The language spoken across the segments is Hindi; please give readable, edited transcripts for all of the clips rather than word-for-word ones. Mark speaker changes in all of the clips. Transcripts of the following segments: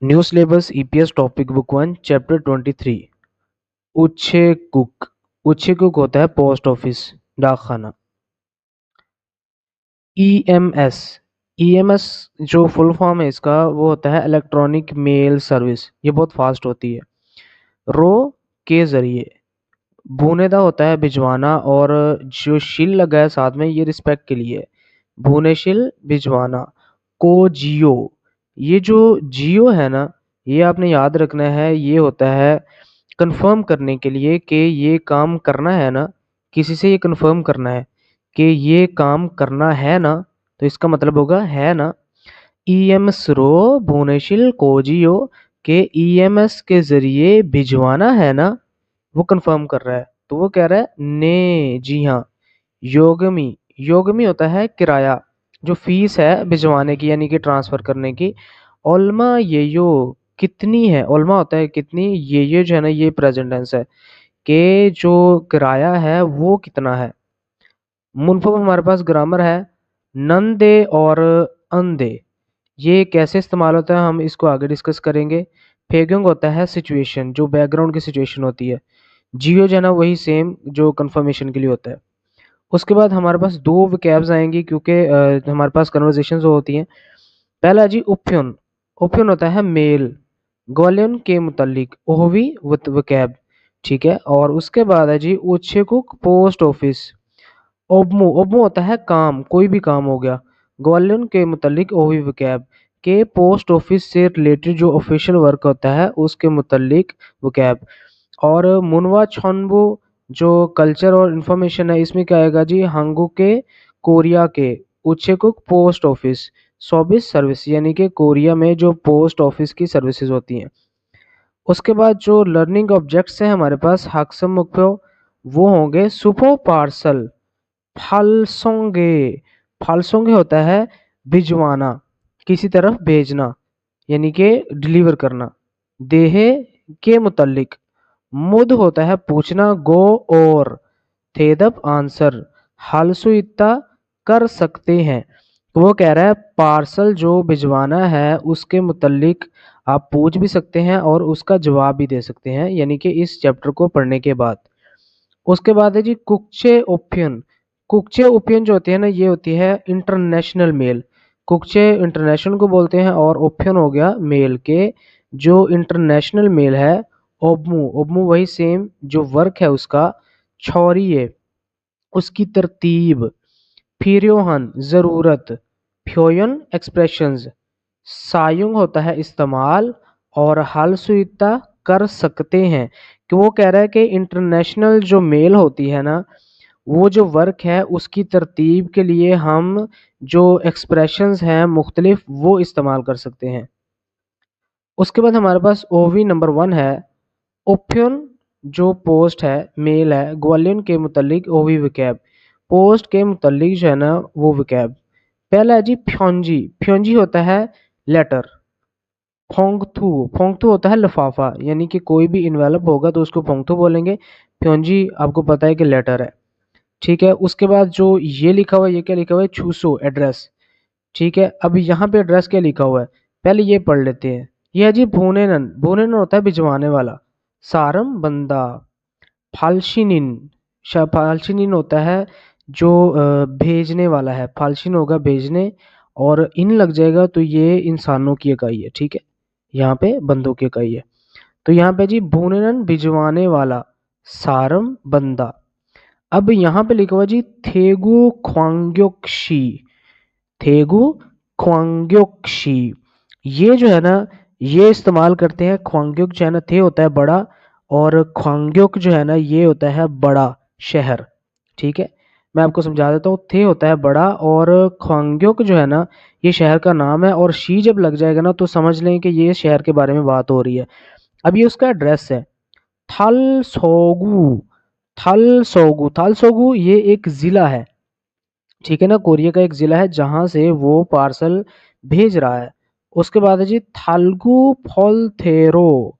Speaker 1: New syllabus EPS topic book 1 chapter 23 उच्छेकुक। उच्छेकुक होता है पोस्ट ऑफिस डाकखाना। ईएमएस। ईएमएस जो फुल फॉर्म है इसका वो होता है इलेक्ट्रॉनिक मेल सर्विस। ये बहुत फास्ट होती है। रो के जरिए। भूनेदा होता है भिजवाना और जो शिल लगा है साथ में ये रिस्पेक्ट के लिए। भुवनेशिल भिजवाना। को जियो। ये जो जियो है ना ये आपने याद रखना है। ये होता है कंफर्म करने के लिए कि ये काम करना है ना। किसी से ये कंफर्म करना है कि ये काम करना है ना, तो इसका मतलब होगा है ना। ईएमएस रो भुवनेशिल कोजियो के ईएमएस के जरिए भिजवाना है ना, वो कंफर्म कर रहा है तो वो कह रहा है ने जी हाँ। योगमी। योगमी होता है किराया, जो फीस है भिजवाने की यानी कि ट्रांसफर करने की। ओल्मा येयो कितनी है। ओल्मा होता है कितनी, ये जो है ना ये प्रेजेंट टेंस है कि जो किराया है वो कितना है। मुनफब हमारे पास ग्रामर है नंदे और अंधे। ये कैसे इस्तेमाल होता है हम इसको आगे डिस्कस करेंगे। फेगंग होता है सिचुएशन, जो बैकग्राउंड की सिचुएशन होती है। जियो जो है ना वही सेम जो कंफर्मेशन के लिए होता है। उसके बाद हमारे पास दो विकैब्स आएंगी क्योंकि हमारे पास कन्वर्जेशन होती हैं। पहला जी उपयुन। उपयुन होता है मेल, ग्वालियन के मुतालिक ओहवी विकैब। ठीक है, और उसके बाद है जी उच्छेकुक पोस्ट ऑफिस। ओबमू। ओबमू होता है काम, कोई भी काम हो गया। ग्वालियन के मुतालिक ओहवी विकैब के पोस्ट ऑफिस से रिलेटेड जो ऑफिशियल वर्क होता है उसके मुतालिक विकैब। और मुनवा छोनबू जो कल्चर और इंफॉर्मेशन है इसमें क्या आएगा जी हांगू के कोरिया के उच्छेकुक पोस्ट ऑफिस सर्विस सर्विस यानी कि कोरिया में जो पोस्ट ऑफिस की सर्विसेज होती हैं। उसके बाद जो लर्निंग ऑब्जेक्ट्स हैं हमारे पास हाक्सम मुख्यो वो होंगे सुपो पार्सल। फालसोंगे। फालसोंगे होता है भिजवाना, किसी तरफ भेजना यानी कि डिलीवर करना। देहे के मुतालिक। मुद होता है पूछना, गो और थेदप आंसर। हालसु इतना कर सकते हैं, तो वो कह रहा है पार्सल जो भिजवाना है उसके मुतालिक आप पूछ भी सकते हैं और उसका जवाब भी दे सकते हैं यानी कि इस चैप्टर को पढ़ने के बाद। उसके बाद है जी कुकचे ओपियन। कुकचे ओपियन जो होती है ना ये होती है इंटरनेशनल मेल। कुकचे इंटरनेशनल को बोलते हैं और ओपियन हो गया मेल के जो इंटरनेशनल मेल है। ओबमू। ओबमू वही सेम जो वर्क है उसका। छौरी है उसकी तरतीब। फिर्योहन जरूरत। फ्योयन एक्सप्रेशंस। सायुंग होता है इस्तेमाल और हालसुइता कर सकते हैं। कि वो कह रहा है कि इंटरनेशनल जो मेल होती है ना वो जो वर्क है उसकी तरतीब के लिए हम जो एक्सप्रेशंस हैं मुख्तलिफ वो इस्तेमाल कर सकते हैं। उसके बाद हमारे पास ओवी नंबर 1 है ओप्यन जो पोस्ट है मेल है ग्वालियन के मुतालिक ओवी विकैब। पोस्ट के मुतालिक जो है ना वो विकैब। पहला है जी फ्योंजी। फ्योंजी होता है लेटर। फोंगथू। फोंगथू होता है लिफाफा यानी कि कोई भी इन्वेलप होगा तो उसको फोंगथू बोलेंगे। फ्योंजी आपको पता है कि लेटर है। ठीक है, उसके बाद जो ये लिखा हुआ है ये क्या लिखा हुआ है छूसो एड्रेस। ठीक है, अब यहाँ पे एड्रेस क्या लिखा हुआ है पहले ये पढ़ लेते हैं। ये है जी भूनेनन। भूनेनन होता है भिजवाने वाला। सारम बंदा। फाल्शिनिन। फाल्शिनिन होता है जो भेजने वाला है। फाल्शिन होगा भेजने और इन लग जाएगा तो ये इंसानों की इकाई है। ठीक है, यहाँ पे बंदों की इकाई है। तो यहाँ पे जी भूनेनन भिजवाने वाला सारम बंदा। अब यहाँ पे लिखा हुआ जी थेगु ख्वांग्योक्शी। थेगु ख्वांग्योक्शी ये जो है ना ये इस्तेमाल करते हैं। ख्वांग्योक जो है ना थे होता है बड़ा और ख्वांग्योक जो है ना ये होता है बड़ा शहर। ठीक है, मैं आपको समझा देता हूँ। थे होता है बड़ा और ख्वांग्योक जो है ना ये शहर का नाम है और शी जब लग जाएगा ना तो समझ लें कि ये शहर के बारे में बात हो रही है। अब ये उसका एड्रेस है थलसोगु। थलसोगु। थलसोगु ये एक जिला है। ठीक है ना, कोरिया का एक जिला है जहां से वो पार्सल भेज रहा है। उसके बाद है जी थालगु फॉलथेरो।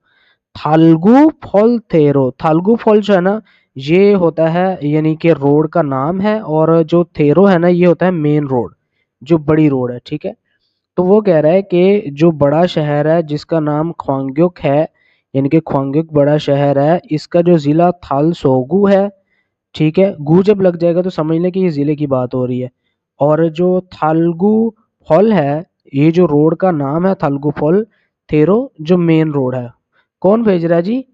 Speaker 1: थालगु फॉलथेरो। थालगु फॉल जो है ना ये होता है यानी कि रोड का नाम है और जो थेरो है ना ये होता है मेन रोड, जो बड़ी रोड है। ठीक है, तो वो कह रहा है कि जो बड़ा शहर है जिसका नाम ख्वांग्योक है, यानी कि ख्वांग्योक बड़ा शहर है, इसका जो जिला थालसोगु है, ठीक है, गु जब लग जाएगा तो समझ लें कि ये जिले की बात हो रही है। और जो थालगु फॉल है, ये जो रोड का नाम है थालगु फॉल थेरो, जो मेन रोड है, कौन भेज रहा है जी?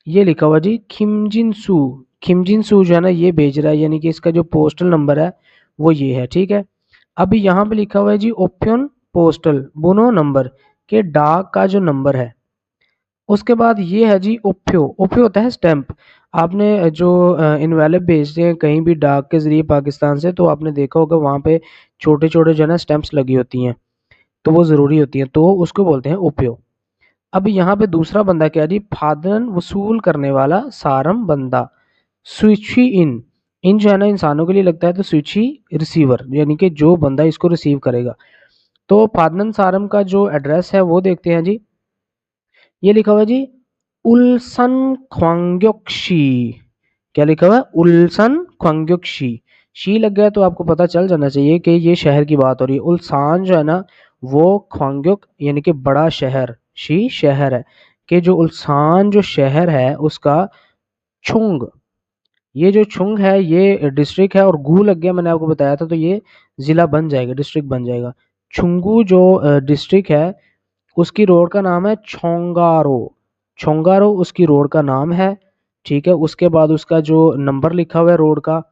Speaker 1: ये लिखा हुआ जी खिमजिनसू। खिमजिनसू जो है ना ये भेज रहा है, यानी कि इसका जो पोस्टल नंबर है वो ये है, ठीक है। अभी यहाँ पे लिखा हुआ है जी ओपियन पोस्टल बुनो नंबर, के डाक का जो नंबर है। उसके बाद ये है जी ओप्यो। ओप्यो होता है स्टैंप। आपने जो इनवेलप भेजते हैं कहीं भी डाक के जरिए पाकिस्तान से, तो आपने देखा होगा वहाँ पे छोटे छोटे जो है ना स्टैंप्स लगी होती हैं, तो वो ज़रूरी होती हैं, तो उसको बोलते हैं ओप्यो। अब यहाँ पे दूसरा बंदा क्या जी, फादन वसूल करने वाला सारम बंदा। स्विची इन, इन जो है ना इंसानों के लिए लगता है, तो स्विची रिसीवर, यानी कि जो बंदा इसको रिसीव करेगा। तो फादन सारम का जो एड्रेस है वो देखते हैं जी। ये लिखा हुआ है जी उल्सन ख्वांग्योक्शी। क्या लिखा हुआ है? उल्सन ख्वांग्योक्शी। शी लग गया तो आपको पता चल जाना चाहिए कि ये शहर की बात हो रही है। उल्सान जो है ना वो ख्वांग्योक यानी कि बड़ा शहर, शी शहर है, कि जो उल्सान जो शहर है उसका छुंग, ये जो छुंग है ये डिस्ट्रिक्ट है, और गू लग गया मैंने आपको बताया था, तो ये जिला बन जाएगा, डिस्ट्रिक्ट बन जाएगा। छुंगू जो डिस्ट्रिक्ट है उसकी रोड का नाम है छोंगारो। छोंगारो उसकी रोड का नाम है, ठीक है। उसके बाद उसका जो नंबर लिखा हुआ है रोड का।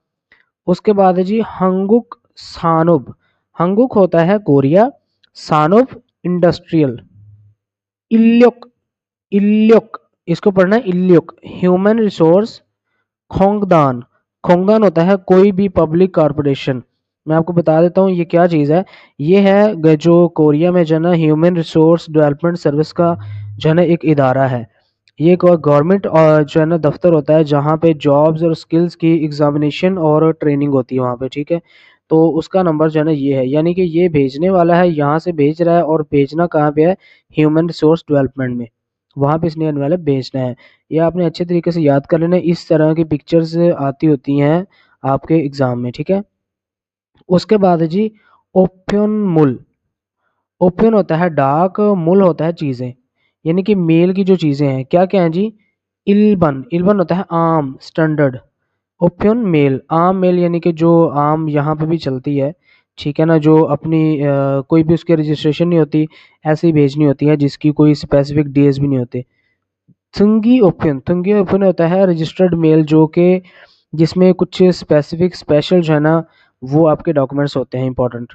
Speaker 1: उसके बाद है जी हंगुक सानुब। हंगुक होता है कोरिया, सानुब इंडस्ट्रियल। इल्युक, इल्युक, इसको पढ़ना है इल्युक, ह्यूमन रिसोर्स। खोंगदान, खोंगदान होता है कोई भी पब्लिक कॉरपोरेशन। मैं आपको बता देता हूँ ये क्या चीज़ है। ये है जो कोरिया में जो है ना ह्यूमन रिसोर्स डेवलपमेंट सर्विस का जो है ना एक इदारा है। ये एक गवर्नमेंट और जो है ना दफ्तर होता है जहाँ पे जॉब्स और स्किल्स की एग्जामिनेशन और ट्रेनिंग होती है वहाँ पे, ठीक है। तो उसका नंबर जो है ना ये है, यानी कि ये भेजने वाला है यहाँ से भेज रहा है, और भेजना कहाँ पे है? ह्यूमन रिसोर्स डेवलपमेंट में, वहाँ पे इसने एनवेलप भेजना है। ये आपने अच्छे तरीके से याद कर लेना, इस तरह की पिक्चर्स आती होती हैं आपके एग्जाम में, ठीक है। उसके बाद है जी ओपियन मुल। ओपियन होता है डाक, मुल होता है चीज़ें, यानी कि मेल की जो चीज़ें हैं, क्या क्या हैं जी? इल्बन, इल्बन होता है आम, स्टैंडर्ड। ओपियन मेल, आम मेल यानी कि जो आम यहाँ पे भी चलती है, ठीक है ना, जो अपनी कोई भी उसकी रजिस्ट्रेशन नहीं होती, ऐसे ही भेजनी होती है, जिसकी कोई स्पेसिफिक डेज भी नहीं होते। थुंगी ओपियन, थुंगी ओपियन होता है रजिस्टर्ड मेल, जो कि जिसमें कुछ स्पेसिफिक स्पेशल जो है ना वो आपके डॉक्यूमेंट्स होते हैं इंपॉर्टेंट।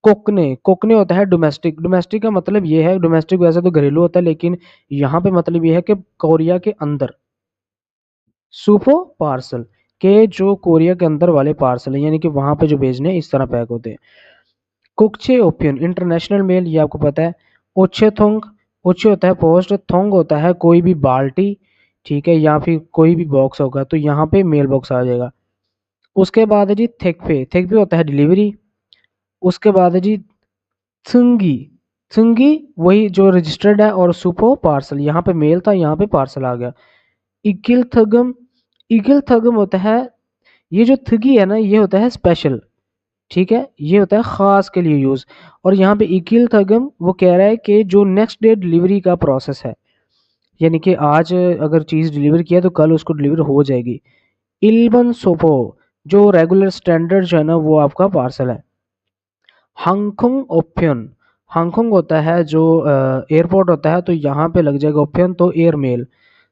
Speaker 1: कोकने, कोकने होता है डोमेस्टिक। डोमेस्टिक का मतलब ये है, डोमेस्टिक वैसे तो घरेलू होता है, लेकिन यहाँ पे मतलब ये है कि कोरिया के अंदर। सुपो पार्सल, के जो कोरिया के अंदर वाले पार्सल है, यानी कि वहां पे जो भेजने हैं, इस तरह पैक होते हैं। कुकचे ओपियन इंटरनेशनल मेल, ये आपको पता है। ओछे थोंग, ओछे होता है पोस्ट, थोंग होता है कोई भी बाल्टी, ठीक है, या फिर कोई भी बॉक्स होगा, तो यहाँ पे मेल बॉक्स आ जाएगा। उसके बाद है जी थेकपे, थेकपे होता है डिलीवरी। उसके बाद है जी थुंगी, थुंगी वही जो रजिस्टर्ड है, और सुपो पार्सल, यहाँ पे मेल था, यहाँ पे पार्सल आ गया। इकिल थगम, इकिल थगम होता है, ये जो थगी है ना ये होता है स्पेशल, ठीक है, ये होता है खास के लिए यूज। और यहाँ पे इकिल थगम वो कह रहा है कि जो नेक्स्ट डे डिलीवरी का प्रोसेस है, यानी कि आज अगर चीज डिलीवर किया तो कल उसको डिलीवर हो जाएगी। इल्बन सोपो, जो रेगुलर स्टैंडर्ड जो है ना वो आपका पार्सल है। हांगकांग ओपियन, हांगकांग होता है जो एयरपोर्ट होता है, तो यहाँ पे लग जाएगा ओपियन, तो एयर मेल।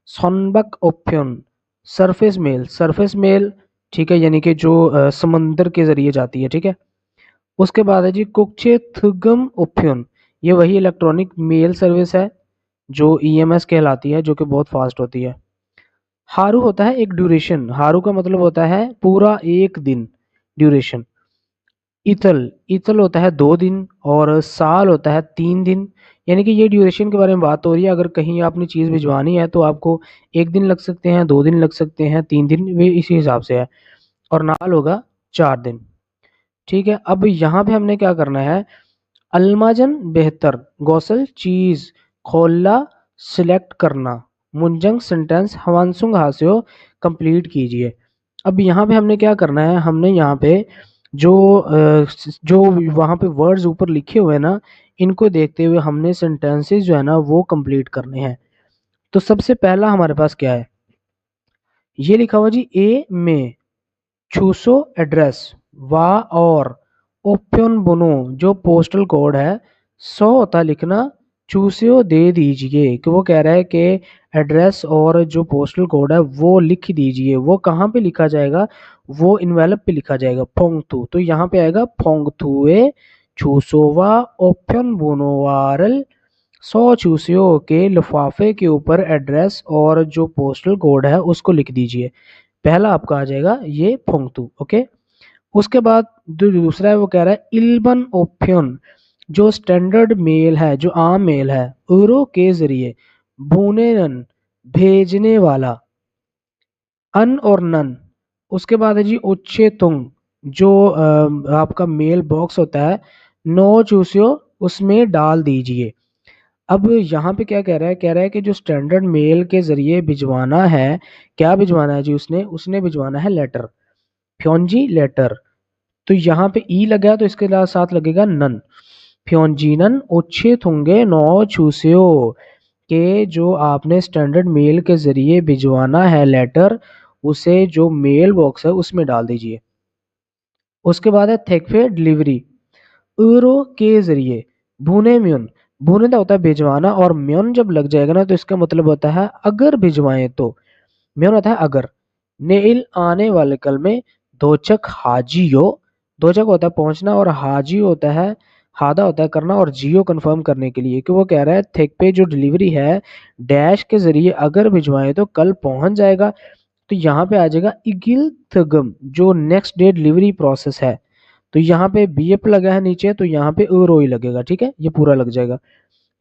Speaker 1: सोनबक ओपियन, सरफेस मेल, सरफेस मेल, ठीक है, यानी कि जो समंदर के जरिए जाती है, ठीक है। उसके बाद है जी कुकचे थुगम ओपियन, ये वही इलेक्ट्रॉनिक मेल सर्विस है जो ईएमएस कहलाती है, जो कि बहुत फास्ट होती है। हारू होता है एक ड्यूरेशन, हारू का मतलब होता है पूरा एक दिन, ड्यूरेशन। इतल, इतल होता है 2 दिन, और साल होता है 3 दिन। यानी कि ये ड्यूरेशन के बारे में बात हो रही है, अगर कहीं आपने चीज़ भिजवानी है तो आपको 1 दिन लग सकते हैं, 2 दिन लग सकते हैं, 3 दिन, वे इसी हिसाब से है। और नाल होगा 4 दिन, ठीक है। अब यहाँ पे हमने क्या करना है, अल्माजन बेहतर, गौसल चीज, खोला सिलेक्ट करना, मुंजंग सेंटेंस हवानसुंग हास्यो कंप्लीट कीजिए। अब यहाँ पे हमने क्या करना है, हमने यहाँ पे जो जो वहाँ पे वर्ड्स ऊपर लिखे हुए हैं ना, इनको देखते हुए हमने सेंटेंसेस जो है ना वो कंप्लीट करने हैं। तो सबसे पहला हमारे पास क्या है, ये लिखा हुआ जी ए में चूसो एड्रेस वा और ओप्यन बुनो, जो पोस्टल कोड है 100 होता लिखना, चूसियो दे दीजिए। कि वो कह रहा है कि एड्रेस और जो पोस्टल कोड है वो लिख दीजिए। वो कहाँ पे लिखा जाएगा, वो इन्वेलप पे लिखा जाएगा, फोंगतू। तो यहाँ पे आएगा फोंगतुए चूसोवा ओप्यन बुनोवारल, 100 चूसियो के लिफाफे के ऊपर एड्रेस और जो पोस्टल कोड है उसको लिख दीजिए। पहला आपका आ जाएगा ये फोंगतू। ओके, उसके बाद जो दूसरा है वो कह रहा है इल्बन ओप्यन, जो स्टैंडर्ड मेल है, जो आम मेल है, यूरो के जरिए बुनेन, भेजने वाला, अन और नन। उसके बाद है जी उच्चे तुंग, जो आपका मेल बॉक्स होता है, नो चूसियो, उसमें डाल दीजिए। अब यहाँ पे क्या कह रहा है, कह रहा है कि जो स्टैंडर्ड मेल के जरिए भिजवाना है, क्या भिजवाना है जी, उसने उसने भिजवाना है लेटर, फ्योंजी लेटर। तो यहाँ पे ई लगा है तो इसके साथ लगेगा नन, फ्योंजीनन ओछे थुंगे नौ चूसियो, के जो आपने स्टैंडर्ड मेल के जरिए भिजवाना है लेटर, उसे जो मेल बॉक्स है उसमें डाल दीजिए। उसके बाद है थेकफे डिलीवरी, यूरो के जरिए भुने म्यून, भुने का होता है भिजवाना, और म्यून जब लग जाएगा ना तो इसका मतलब होता है अगर भिजवाएं तो। म्यून होता है अगर। नेइल आने वाले कल में, दोचक हाजियो, दोचक होता है पहुंचना और हाजी होता है, हादा होता है करना, और जियो कंफर्म करने के लिए। कि वो कह रहा है थेक पे जो डिलीवरी है डैश के जरिए अगर भिजवाएं तो कल पहुंच जाएगा। तो यहाँ पे आ जाएगा इगिल थगम, जो नेक्स्ट डे डिलीवरी प्रोसेस है। तो यहाँ पे बीएफ लगा है नीचे, तो यहाँ पे रोई लगेगा, ठीक है, ये पूरा लग जाएगा।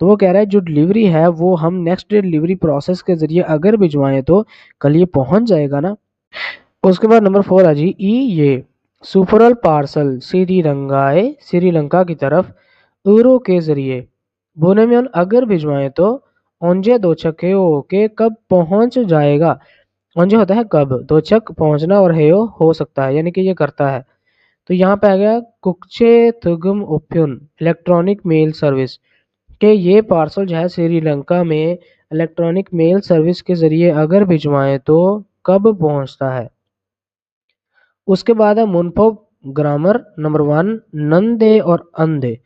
Speaker 1: तो वो कह रहा है जो डिलीवरी है वो हम नेक्स्ट डे डिलीवरी प्रोसेस के जरिए अगर भिजवाएं तो कल ये पहुंच जाएगा ना। उसके बाद नंबर 4 है जी ई ये सुपरल पार्सल श्रीरंगाए, श्रीलंका की तरफ, यूरो के जरिए बोनेमियन अगर भिजवाएं तो ओंजे दो छके के कब पहुंच जाएगा। ओंजे होता है कब, दो छक पहुंचना, और हेयो हो सकता है, यानी कि ये करता है। तो यहाँ पे आ गया कुकचे थुगम ओप्युन इलेक्ट्रॉनिक मेल सर्विस, कि ये पार्सल जो है श्रीलंका में इलेक्ट्रॉनिक मेल सर्विस के जरिए अगर भिजवाएं तो कब पहुंचता है। उसके बाद है मुनफो ग्रामर नंबर 1, नंदे और अंधे।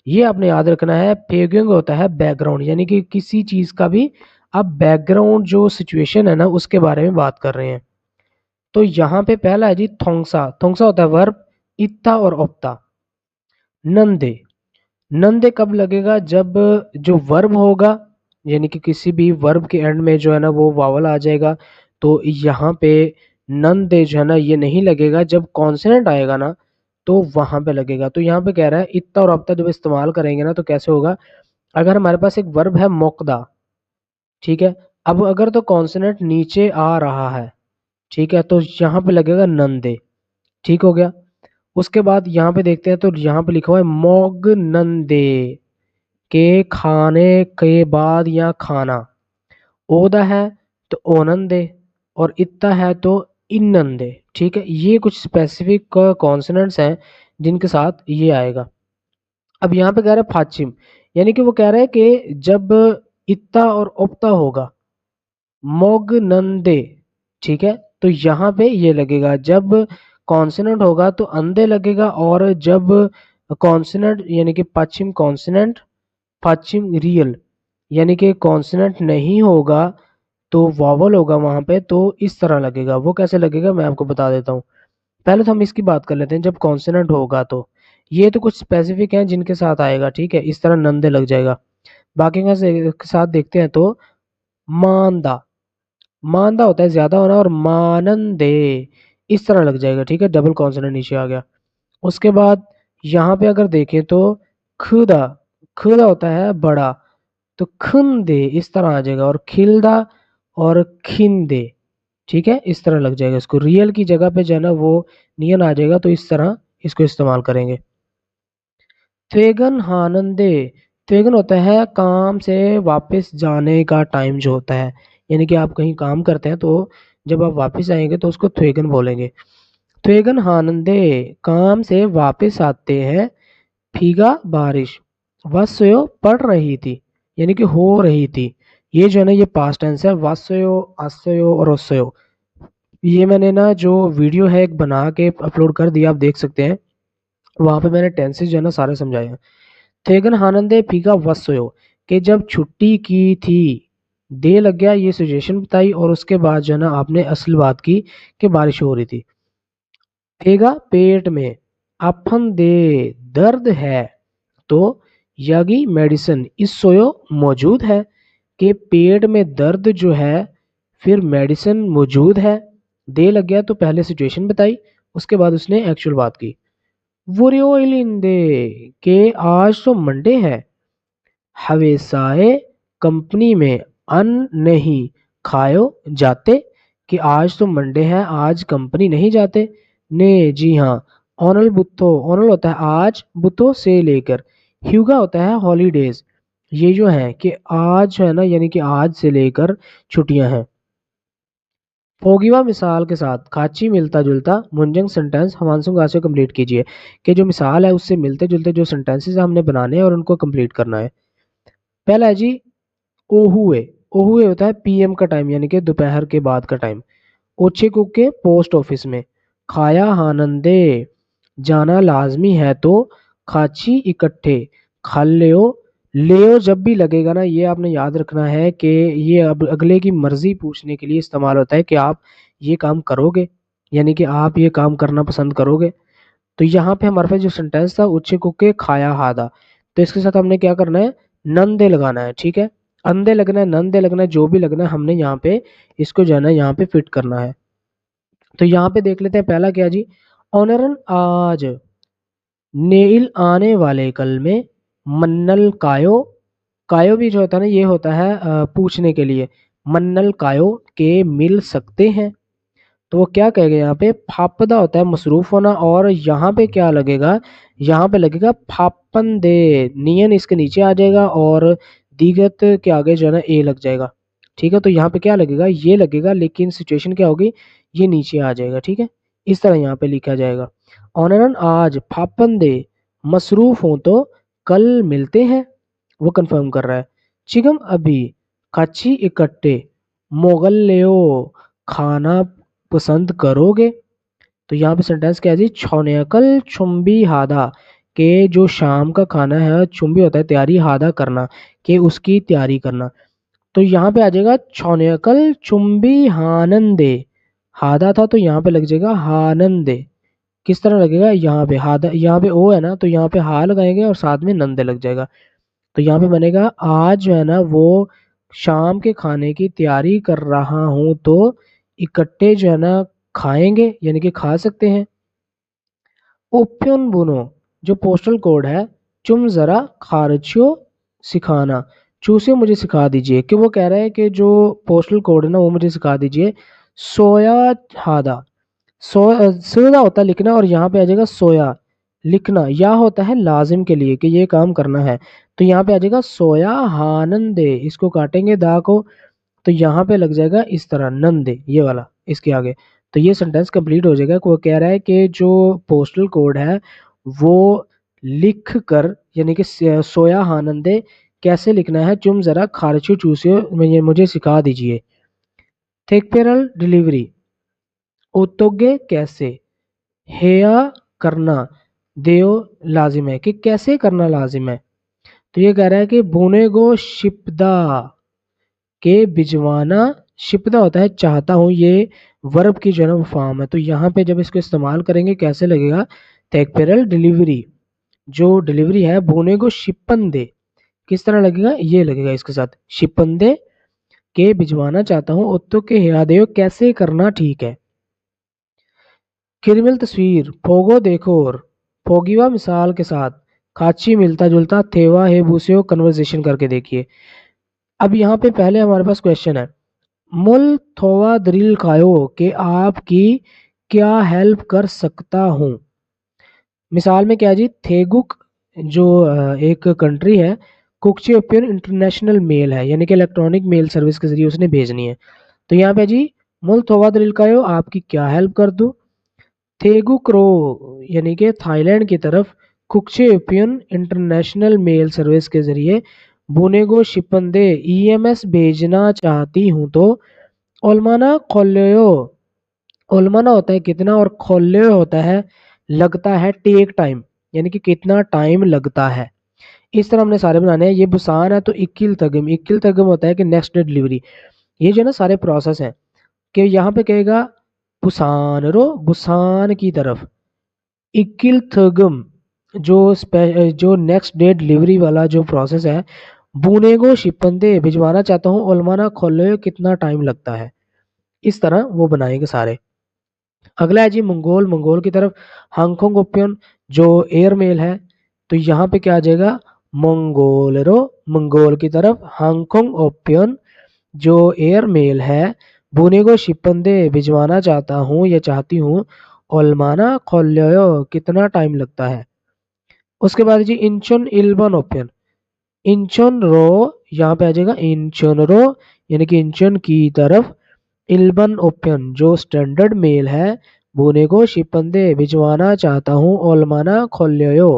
Speaker 1: ये आपने याद रखना है। पेगिंग होता है बैकग्राउंड, यानी कि किसी चीज का भी आप बैकग्राउंड जो सिचुएशन है ना उसके बारे में बात कर रहे हैं। तो यहाँ पे पहला है जी थोंगसा, थोंगसा होता है वर्ब, इत्ता और ओप्ता। नंदे, नंदे कब लगेगा, जब जो वर्ब होगा, यानी कि किसी भी वर्ब के एंड में जो है ना वो वावल आ जाएगा। तो यहाँ पे नंदे जो है ना ये नहीं लगेगा, जब कॉन्सोनेंट आएगा ना तो वहां पे लगेगा। तो यहाँ पे कह रहा है इत्ता और अप्ता जब इस्तेमाल करेंगे ना तो कैसे होगा, अगर हमारे पास एक वर्ब है मोकदा, ठीक है, अब अगर तो कॉन्सोनेंट नीचे आ रहा है, ठीक है, तो यहाँ पे लगेगा नंदे, ठीक हो गया। उसके बाद यहाँ पे देखते हैं, तो यहाँ पे लिखा हुआ है मोग नंदे, के खाने के बाद या खाना। ओदा है तो ओनंदे, और इत्ता है तो इन्नंदे, ठीक है। ये कुछ स्पेसिफिक कॉन्सोनेंट्स हैं जिनके साथ ये आएगा। अब यहाँ पे कह रहा है फाचिम, यानी कि वो कह रहा है कि जब इत्ता और ओप्ता होगा, मोग नंदे, ठीक है, तो यहाँ पे ये लगेगा। जब कॉन्सोनेंट होगा तो अंधे लगेगा, और जब कॉन्सोनेंट यानी कि पश्चिम कॉन्सोनेंट, पश्चिम रियल, यानी कि कॉन्सोनेंट नहीं होगा तो वॉवल होगा वहां पे, तो इस तरह लगेगा। वो कैसे लगेगा मैं आपको बता देता हूँ। पहले तो हम इसकी बात कर लेते हैं, जब कॉन्सोनेंट होगा तो ये तो कुछ स्पेसिफिक हैं जिनके साथ आएगा, ठीक है, इस तरह नंदे लग जाएगा। बाकी के साथ देखते हैं तो मांदा, मांदा होता है ज्यादा होना, और मानंदे इस तरह लग जाएगा, ठीक है, डबल कॉन्सोनेंट नीचे आ गया। उसके बाद यहाँ पे अगर देखें तो खुदा, खुदा होता है बड़ा, तो खुंदे इस तरह आ जाएगा, और खिलदा और खिंदे, ठीक है, इस तरह लग जाएगा। इसको रियल की जगह पे जो है ना वो नियन आ जाएगा, तो इस तरह इसको इस्तेमाल करेंगे। त्वेगन हानंदे, त्वेगन होता है काम से वापस जाने का टाइम जो होता है, यानी कि आप कहीं काम करते हैं तो जब आप वापस आएंगे तो उसको त्वेगन बोलेंगे। थेगन हानंदे काम से वापस आते हैं, भीगा बारिश, वस्यो पड़ रही थी, यानी कि हो रही थी। ये जो है ना ये पास्ट टेंस है, वस्यो, अस्यो और ओस्यो। ये मैंने ना जो वीडियो है एक बना के अपलोड कर दिया, आप देख सकते हैं। वहां पे मैंने टेंसेस जो है ना सारे समझाए हैं। थेगन हानंदे फीका वस्यो, कि जब छुट्टी की थी, दे लग गया ये सिचुएशन बताई, और उसके बाद जो है ना आपने असल बात की कि बारिश हो रही थी। थेगा पेट में, अफन दे दर्द है, तो यगी मेडिसिन इस सोयो मौजूद है, कि पेट में दर्द जो है फिर मेडिसिन मौजूद है। दे लग गया तो पहले सिचुएशन बताई, उसके बाद उसने एक्चुअल बात की। वोरियोलिंदे, के आज तो मंडे है, हवेसाए कंपनी में अन्न नहीं खायो जाते, कि आज तो मंडे है, आज कंपनी नहीं जाते। ने, जी हाँ। ओनल बुत्तो, ओनल होता है आज, बुतो से लेकर, ह्यूगा होता है हॉलीडेज। ये जो है कि आज है ना, यानी कि आज से लेकर छुट्टियां हैं। फोगिवा मिसाल के साथ खाची मिलता जुलता मुंजंग सेंटेंस हमांसुंग से कंप्लीट कीजिए, कि जो मिसाल है उससे मिलते जुलते जो सेंटेंसेस हमने बनाने हैं और उनको कंप्लीट करना है। पहला है जी ओहुए। ओहुए होता है पीएम का टाइम, यानी कि दोपहर के बाद का टाइम। ओछे कुक के पोस्ट ऑफिस में, खाया हानंदे, जाना लाजमी है तो, खाची इकट्ठे, खा लेओ जब भी लगेगा ना, ये आपने याद रखना है कि ये अब अगले की मर्जी पूछने के लिए इस्तेमाल होता है कि आप ये काम करोगे, यानी कि आप ये काम करना पसंद करोगे। तो यहाँ पे हमारे पास जो सेंटेंस था उच्छे कुके खाया हादा, तो इसके साथ हमने क्या करना है, नंदे लगाना है, ठीक है। अंधे लगना है, नंदे लगना है, जो भी लगना है हमने यहाँ पे इसको जो है ना यहाँ पे फिट करना है। तो यहाँ पे देख लेते हैं पहला क्या जी, ऑनरन आज, नेइल आने वाले कल में, मन्नल कायो, कायो भी जो होता है ना ये होता है पूछने के लिए, मन्नल कायो के मिल सकते हैं। तो वो क्या कहेगा यहाँ पे, फापदा होता है मसरूफ होना, और यहाँ पे क्या लगेगा, यहाँ पे लगेगा फापन दे, नियन इसके नीचे आ जाएगा और दीगत के आगे जो है ना ए लग जाएगा। ठीक है, तो यहाँ पे क्या लगेगा, ये लगेगा, लेकिन सिचुएशन क्या होगी, ये नीचे आ जाएगा। ठीक है, इस तरह यहाँ पे लिखा जाएगा। ऑनरन आज, फापन दे, मसरूफ हो तो कल मिलते हैं, वो कंफर्म कर रहा है। चिगम अभी, काची इकट्ठे, मोगल लेओ, खाना पसंद करोगे। तो यहाँ पे सेंटेंस क्या है जी, छौनेकल चुंबी हादा, के जो शाम का खाना है, चुंबी होता है तैयारी, हादा करना, के उसकी तैयारी करना। तो यहाँ पे आ जाएगा छौनेकल चुंबी हानंदे, हादा था तो यहाँ पे लग जाएगा हानंदे। किस तरह लगेगा, यहाँ पे हादा, यहाँ पे ओ है ना, तो यहाँ पे हा लगाएंगे और साथ में नंदे लग जाएगा। तो यहाँ पे बनेगा आज जो है ना वो शाम के खाने की तैयारी कर रहा हूँ, तो इकट्ठे जो है ना खाएंगे, यानी कि खा सकते हैं। ओप्योन बुनो, जो पोस्टल कोड है, चुम जरा खारचियो सिखाना, चूसे मुझे सिखा दीजिए, कि वो कह रहा है कि जो पोस्टल कोड है ना वो मुझे सिखा दीजिए। सोया हादा, सोया होता है लिखना, और यहाँ पे आ जाएगा सोया लिखना, या होता है लाजिम के लिए कि ये काम करना है। तो यहाँ पे आ जाएगा सोया हानंदे, इसको काटेंगे दा को, तो यहाँ पे लग जाएगा इस तरह नंदे, ये वाला इसके आगे। तो ये सेंटेंस कंप्लीट हो जाएगा। वो कह रहा है कि जो पोस्टल कोड है वो लिख कर, यानी कि सोया हानंदे कैसे लिखना है, तुम जरा खारचू चूसियो मुझे सिखा दीजिए। थेकपेरल डिलीवरी, ओतोगे कैसे, हेया करना, देओ लाजिम है, कि कैसे करना लाजिम है। तो ये कह रहा है कि बुने गो शिपदा, के भिजवाना, शिपदा होता है चाहता हूँ, ये वर्ब की जो है ना वो फॉर्म है। तो यहाँ पे जब इसको इस्तेमाल करेंगे कैसे लगेगा, तेकपेरल डिलीवरी, जो डिलीवरी है, बुने को शिपन दे, किस तरह लगेगा, ये लगेगा इसके साथ, शिपन दे, के भिजवाना चाहता हूँ, उत्तो के हियादेव कैसे करना ठीक है। किरमिल तस्वीर, फोगो देखो, और फोगीवा मिसाल के साथ, खाची मिलता जुलता, थेवा है बूसे कन्वर्सेशन करके देखिए। अब यहाँ पे पहले हमारे पास क्वेश्चन है, मुल थोवा दरिल खायो, कि आपकी क्या हेल्प कर सकता हूँ। मिसाल में क्या है जी, थेगुक जो एक कंट्री है, कुकचे ओपियन इंटरनेशनल मेल है, यानी कि इलेक्ट्रॉनिक मेल सर्विस के जरिए उसने भेजनी है। तो यहाँ पे जी, मुल थोवा दरिल खायो, आपकी क्या हेल्प कर दूँ। थेगुक्रो यानी कि थाईलैंड की तरफ कुक्चेपियन इंटरनेशनल मेल सर्विस के जरिए बुनेगो शिपंदे ईएमएस भेजना चाहती हूँ तो ओल्माना खोल्यो। ओल्माना होता है कितना और खोल्यो होता है लगता है, टेक टाइम यानी कि कितना टाइम लगता है। इस तरह हमने सारे बनाने हैं। ये बुसान है तो इक्किल तगम होता है कि नेक्स्ट डे डिलीवरी। ये जो है ना सारे प्रोसेस हैं कि यहाँ पे कहेगा बुसान रो बुसान की तरफ, इक्किल थगम जो नेक्स्ट डे डिलीवरी वाला जो प्रोसेस है, बुनेगो शिपंदे भिजवाना चाहता हूँ, ओल्माना खोलो कितना टाइम लगता है। इस तरह वो बनाएंगे सारे। अगला है जी मंगोल। मंगोल की तरफ हांगकांग ओपियन जो एयर मेल है, तो यहाँ पे क्या आ जाएगा मंगोल रो, मंगोल की तरफ हांगकांग ओपियन जो एयर मेल है, बुनेगो शिपंदे भिजवाना चाहता हूँ या चाहती हूँ, ओल्माना खोल्यो कितना टाइम लगता है। उसके बाद जी इंचन इल्बन ओपियन, इंचन रो यहाँ पे आ जाएगा इंचन रो यानी कि इंचन की तरफ इल्बन ओपियन जो स्टैंडर्ड मेल है, बुनेगो शिपंदे भिजवाना चाहता हूँ, ओल्माना खोल्यो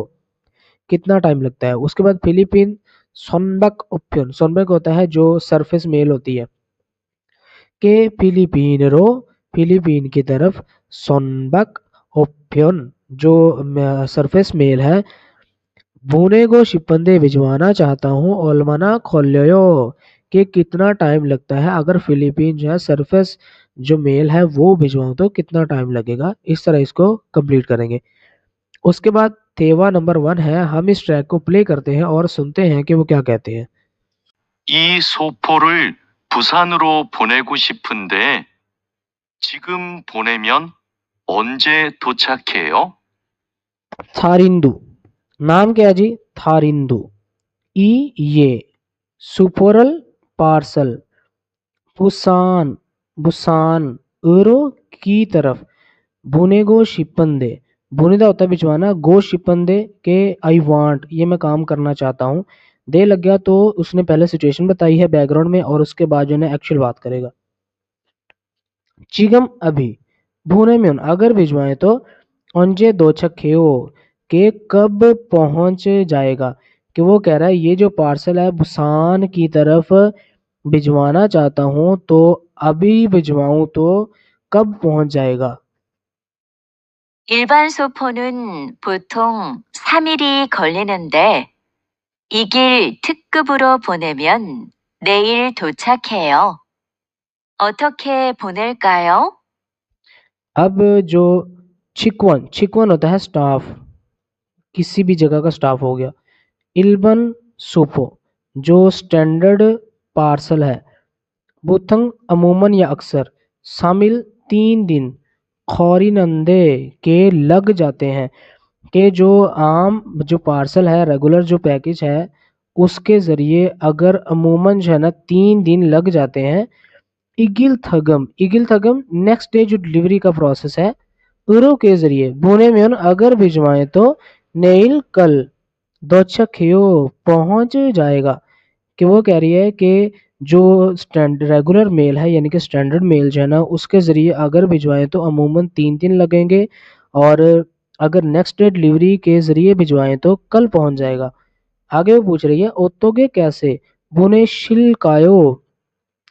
Speaker 1: कितना टाइम लगता है। उसके बाद फिलीपीन सोनबक ओपियन, सोनबक होता है जो सरफेस मेल होती है के फिलीपीन रो, फिलीपीन की तरफ सोनबक ओपियन जो सरफेस मेल है, बुनेगो शिपंदे भिजवाना चाहता हूँ, ओल्माना खोल्यो कि कितना टाइम लगता है। अगर फिलीपीन जो है सरफेस जो मेल है वो भिजवाऊं तो कितना टाइम लगेगा। इस तरह इसको कंप्लीट करेंगे। उसके बाद थेवा नंबर 1 है। हम इस ट्रैक को प्ले करते हैं और सुनते हैं कि वो क्या कहते हैं।
Speaker 2: 이 소포를 부산으로 보내고 싶은데 지금 보내면 언제 도착해요?
Speaker 1: थारिंदू, नाम क्या है जी थारिंदू। ये सुपोरल पार्सल, बुसान बुसान उरो की तरफ, बुनेगो शिपंदे, बुनेदा होता है भिजवाना, गो शिपंदे के आई वांट ये मैं काम करना चाहता हूँ। दे लग गया तो उसने पहले सिचुएशन बताई है बैकग्राउंड में और उसके बाद जो है एक्चुअल बात करेगा। चिगम अभी, भुने में अगर भिजवाएं तो अंजे दो छखेओ के कब पहुंच जाएगा। कि वो कह रहा है ये जो पार्सल है बुसान की तरफ भिजवाना चाहता हूँ तो अभी भिजवाऊं तो कब पहुंच जाएगा।
Speaker 3: 일반 소포는 보통 3일이 걸리는데 이 길 특급으로 보내면 내일 도착해요. 어떻게 보낼까요?
Speaker 1: अब जो छिकवन, छिकवन होता है स्टाफ, किसी भी जगह का स्टाफ हो गया। इल्बन सोफो जो स्टैंडर्ड पार्सल है। बुथंग अमूमन या अक्सर। शामिल 3 दिन। खौरीनंदे के लग जाते हैं कि जो आम जो पार्सल है रेगुलर जो पैकेज है उसके ज़रिए अगर अमूमन जो है ना 3 दिन लग जाते हैं। इगिल थगम नेक्स्ट डे जो डिलीवरी का प्रोसेस है उरो के ज़रिए बुने में अगर भिजवाएं तो नेल कल दोचखियो पहुंच जाएगा। कि वो कह रही है कि जो स्टैंड रेगुलर मेल है यानी कि स्टैंडर्ड मेल जो है ना उसके ज़रिए अगर भिजवाएं तो अमूमन 3 दिन लगेंगे और अगर नेक्स्ट डे डिलीवरी के ज़रिए भिजवाएं तो कल पहुंच जाएगा। आगे वो पूछ रही है ओतोगे कैसे, बुने शिल कायो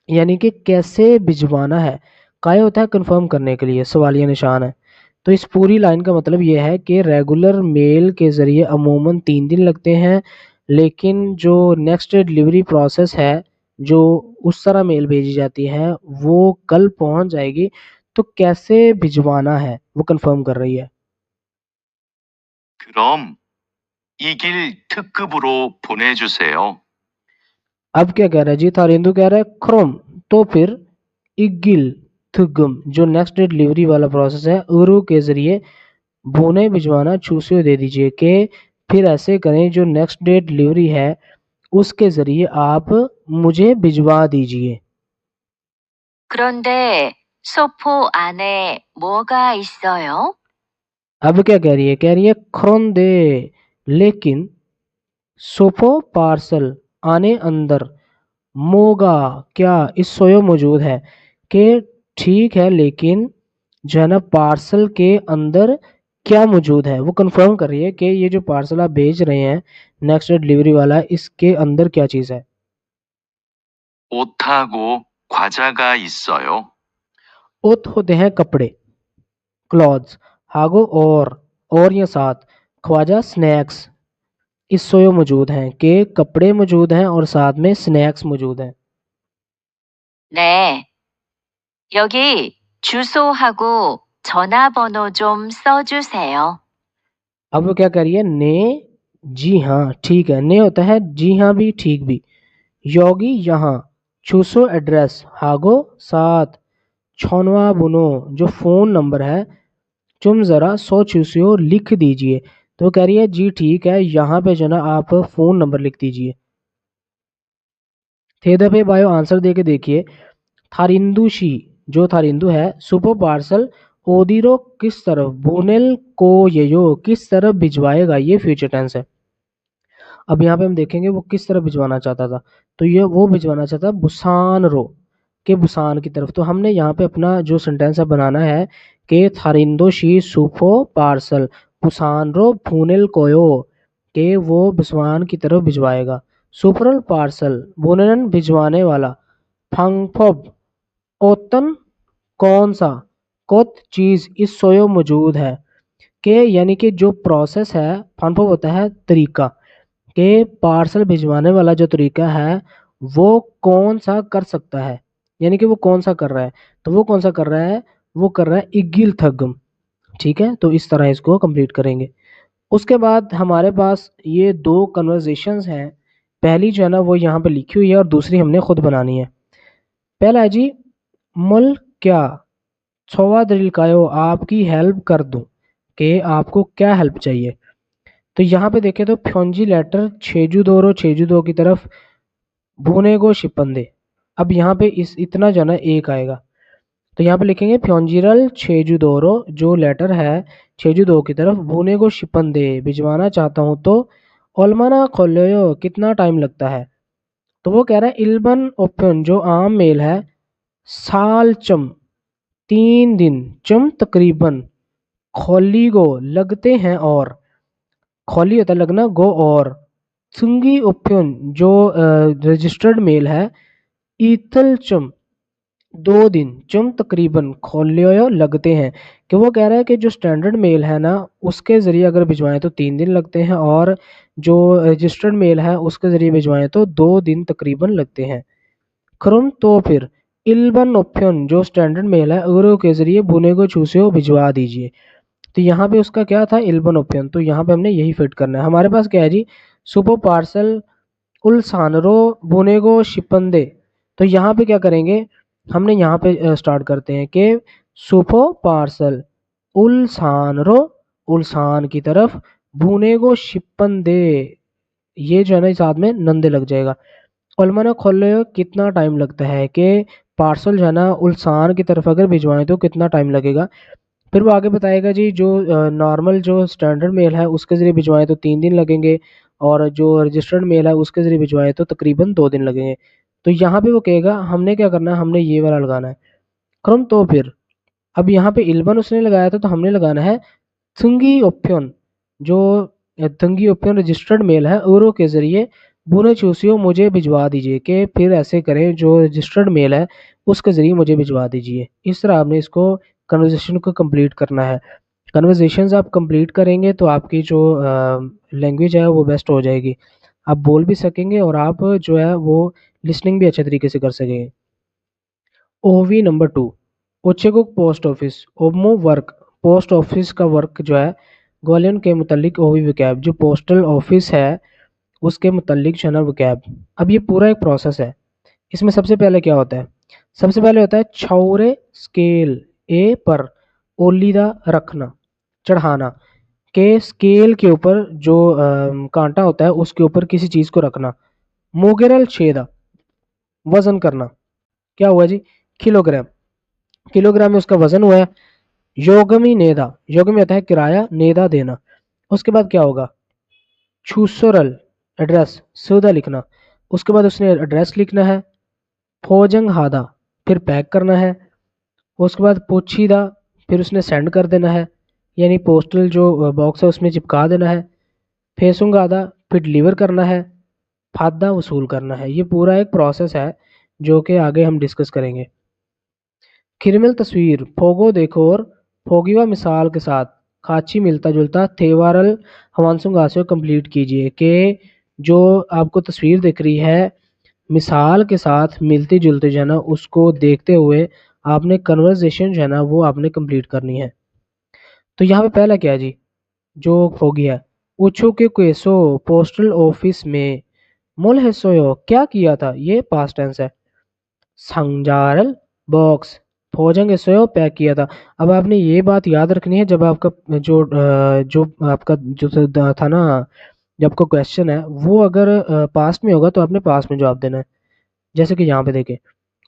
Speaker 1: यानी कि कैसे भिजवाना है। कायो होता है कंफर्म करने के लिए, सवालिया निशान है। तो इस पूरी लाइन का मतलब ये है कि रेगुलर मेल के ज़रिए अमूमन 3 दिन लगते हैं, लेकिन जो नेक्स्ट डे डिलीवरी प्रोसेस है जो उस तरह मेल भेजी जाती है वो कल पहुंच जाएगी। तो कैसे भिजवाना है वो कंफर्म कर रही है।
Speaker 2: 그럼 이 길 특급으로 보내주세요.
Speaker 1: अब क्या कह रहा है जी थारेंदु कह रहा है क्रोम, तो फिर इगिल थुगम जो नेक्स्ट डे डिलीवरी वाला प्रोसेस है उरु के ज़रिए भुने भिजवाना छूसे दे दीजिए। कि फिर ऐसे करें जो नेक्स्ट डे डिलीवरी है उसके ज़रिए आप मुझे भिजवा दीजिए।
Speaker 3: 그런데 소포 안에 뭐가 있어요?
Speaker 1: अब क्या कह रही है, कह रही है खरोंदे लेकिन, सोफो पार्सल आने अंदर, मोगा क्या इस सोयो मौजूद है। कि ठीक है लेकिन जो है ना पार्सल के अंदर क्या मौजूद है, वो कंफर्म कर रही है कि ये जो पार्सल आप भेज रहे हैं नेक्स्ट डे डिलीवरी वाला, इसके अंदर क्या चीज़ है।
Speaker 2: 옷하고 과자가 있어요.
Speaker 1: उत होते हैं कपड़े, क्लॉथ्स, हागो और या साथ, ख्वाजा स्नैक्स, इसोयो मौजूद हैं कि कपड़े मौजूद हैं और साथ में स्नैक्स मौजूद हैं।
Speaker 3: 네. 여기 주소하고 전화번호 좀 써주세요.
Speaker 1: अब वो क्या कर रही है, ने जी हाँ ठीक है, ने होता है जी हाँ भी ठीक भी, योगी यहाँ, छूसो एड्रेस, हागो साथ, छोनवा बुनो जो फोन नंबर है, तुम जरा सो छूसियो लिख दीजिए। तो वो कह रही है जी ठीक है, यहाँ पे जो ना आप फोन नंबर लिख दीजिए। थे दफे बायो आंसर दे के देखिए। थारिंदुशी जो थारिंदु है, सुपर पार्सल ओदिरो किस तरफ, बोनेल को यो किस तरफ भिजवाएगा, ये फ्यूचर टेंस है। अब यहाँ पे हम देखेंगे वो किस तरफ भिजवाना चाहता था, तो ये वो भिजवाना चाहता बुसान रो के बुसान की तरफ। तो हमने यहाँ पे अपना जो सेंटेंस है बनाना है कि थारिंदोशी सुपो पार्सल बुसान रो फूनेल कोयो, के वो बुसान की तरफ भिजवाएगा। सुपरल पार्सल बुनन भिजवाने वाला, फंगफोब ओतन कौन सा, कोत चीज इस सोयो मौजूद है, के यानी कि जो प्रोसेस है, फंगफोब होता है तरीका, के पार्सल भिजवाने वाला जो तरीका है वो कौन सा कर सकता है, यानी कि वो कौन सा कर रहा है। तो वो कौन सा कर रहा है, वो कर रहा है इगिल थगम। ठीक है, तो इस तरह इसको कंप्लीट करेंगे। उसके बाद हमारे पास ये दो कन्वर्जेशंस हैं, पहली जो है ना वो यहाँ पे लिखी हुई है और दूसरी हमने खुद बनानी है। पहला है जी, मुल क्या छोवा दरिल कायो आपकी हेल्प कर दूं, कि आपको क्या हेल्प चाहिए। तो यहाँ पे देखें तो फ्योंजी लेटर छेजू दो की तरफ भुने को शिपंदे। अब यहाँ पे इस इतना जो है ना एक आएगा, तो यहाँ पे लिखेंगे फ्योंजिरल छेजू दोरो जो लेटर है छेजू दो की तरफ, भुने को शिपंदे भिजवाना चाहता हूँ, तो ओलमाना खोलो कितना टाइम लगता है। तो वो कह रहा है इल्बन ओपन जो आम मेल है, साल चम 3 दिन, चम तकरीबन, खोली गो लगते हैं और, खोली होता है लगना, गो और, सुंगी ओप्यन जो रजिस्टर्ड मेल है, ईथल चम 2 दिन, चम तकरीबन खोलियो लगते हैं। कि वो कह रहा है कि जो स्टैंडर्ड मेल है ना उसके ज़रिए अगर भिजवाएं तो 3 दिन लगते हैं, और जो रजिस्टर्ड मेल है उसके ज़रिए भिजवाएं तो 2 दिन तकरीबन लगते हैं। खरुम तो फिर इल्बन ओप्यन जो स्टैंडर्ड मेल है अगर के ज़रिए बुने को छूसे भिजवा दीजिए। तो यहाँ पे उसका क्या था, इल्बन ओपियन, तो यहाँ पे हमने यही फिट करना है। हमारे पास क्या है जी, सुपर पार्सल उल सानरो बुनेगो शिपंदे। तो यहाँ पे क्या करेंगे, हमने यहाँ पे स्टार्ट करते हैं कि सुपर पार्सल उल सानरो, उलसान की तरफ, बुनेगो शिपंदे, ये जो है ना साथ में नंदे लग जाएगा। उलमाना खोले कितना टाइम लगता है, कि पार्सल जो है ना उलसान की तरफ अगर भिजवाएं तो कितना टाइम लगेगा। फिर वो आगे बताएगा जी जो नॉर्मल जो स्टैंडर्ड मेल है उसके ज़रिए भिजवाएं तो 3 दिन लगेंगे, और जो रजिस्टर्ड मेल है उसके ज़रिए भिजवाएं तो तकरीबन 2 दिन लगेंगे। तो यहाँ पे वो कहेगा हमने क्या करना है, हमने ये वाला लगाना है क्रम। तो फिर अब यहाँ पे इल्बन उसने लगाया था तो हमने लगाना है थुंगी ओप्यन जो थंगी ओप्यन रजिस्टर्ड मेल है ओरो के ज़रिए बुने चूसियो मुझे भिजवा दीजिए, कि फिर ऐसे करें जो रजिस्टर्ड मेल है उसके ज़रिए मुझे भिजवा दीजिए। इस तरह आपने इसको कन्वर्जेशन को कंप्लीट करना है। कन्वर्जेशंस आप कंप्लीट करेंगे तो आपकी जो लैंग्वेज है वो बेस्ट हो जाएगी, आप बोल भी सकेंगे और आप जो है वो लिसनिंग भी अच्छे तरीके से कर सकेंगे। ओवी नंबर 2, ओचेगुक पोस्ट ऑफिस ओमो वर्क, पोस्ट ऑफिस का वर्क जो है ग्वालियन के मुतालिक ओवी विकैब जो पोस्टल ऑफिस है उसके मुतालिक जो है ना विकैब। अब ये पूरा एक प्रोसेस है, इसमें सबसे पहले क्या होता है, सबसे पहले होता है छौरे स्केल ए पर ओलीदा रखना, चढ़ाना, के स्केल के ऊपर जो कांटा होता है उसके ऊपर किसी चीज को रखना। मोगेरल छेदा वजन करना, क्या हुआ जी, किलोग्राम, किलोग्राम में उसका वजन हुआ है। योगमी नेदा, योगमी होता है किराया, नेदा देना। उसके बाद क्या होगा, छूसोरल एड्रेस सौदा लिखना, उसके बाद उसने एड्रेस लिखना है। फोजंग हादा फिर पैक करना है। उसके बाद पोछीदा फिर उसने सेंड कर देना है, यानी पोस्टल जो बॉक्स है उसमें चिपका देना है। फेसुंगादा फिर डिलीवर करना है। फादा वसूल करना है। ये पूरा एक प्रोसेस है जो कि आगे हम डिस्कस करेंगे। खिरमिल तस्वीर फोगो देखो और फोगीवा मिसाल के साथ खाची मिलता जुलता थेवारल हवानसुंगासे कंप्लीट कीजिए कि जो आपको तस्वीर दिख रही है मिसाल के साथ मिलती जुलती जो है ना उसको देखते हुए आपने कन्वर्सेशन जो है ना वो आपने कंप्लीट करनी है। तो यहाँ पे पहला क्या है जी, जो फोगी है उछो के केसो पोस्टल ऑफिस में मुल हिस्सोयो क्या किया था, ये पास्ट टेंस है। संजारल बॉक्स फौजंग सोयो पैक किया था। अब आपने ये बात याद रखनी है जब आपका जो आपका जो था ना, जब आपका क्वेश्चन है वो अगर पास्ट में होगा तो आपने पास्ट में जवाब देना है। जैसे कि यहाँ पे देखें,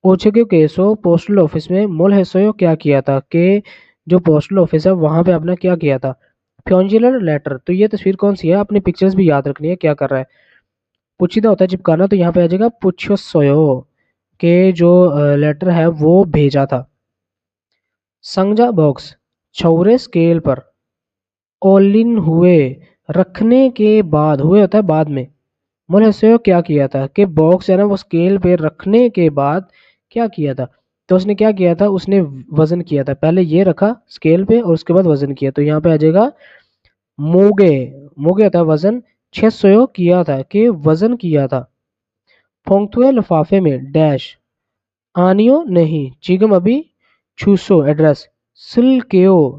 Speaker 1: ओछे के केसो पोस्टल ऑफिस में मुल हिस्सोयो क्या किया था, कि जो पोस्टल ऑफिस है वहां पे आपने क्या किया था। फ्योंजुलर लेटर, तो ये तस्वीर कौन सी है, आपने पिक्चर्स भी याद रखनी है क्या कर रहा है। पुछीदा होता है चिपकाना, तो यहाँ पे आ जाएगा पुछो सोयो के जो लेटर है वो भेजा था। संजा बॉक्स छौरे स्केल पर ओलिन हुए रखने के बाद, हुए होता है बाद में, मोलेसेयो क्या किया था कि बॉक्स है ना वो स्केल पे रखने के बाद क्या किया था। तो उसने क्या किया था, उसने वजन किया था। पहले ये रखा स्केल पे और उसके बाद वजन किया, तो यहाँ पे आ जाएगा मोगे। मोगे होता है वजन, 600 किया था कि वजन किया था। फोंगथुए लिफाफे में डैश आनियो नहीं चिगम अभी छूसो एड्रेस सिल केओ,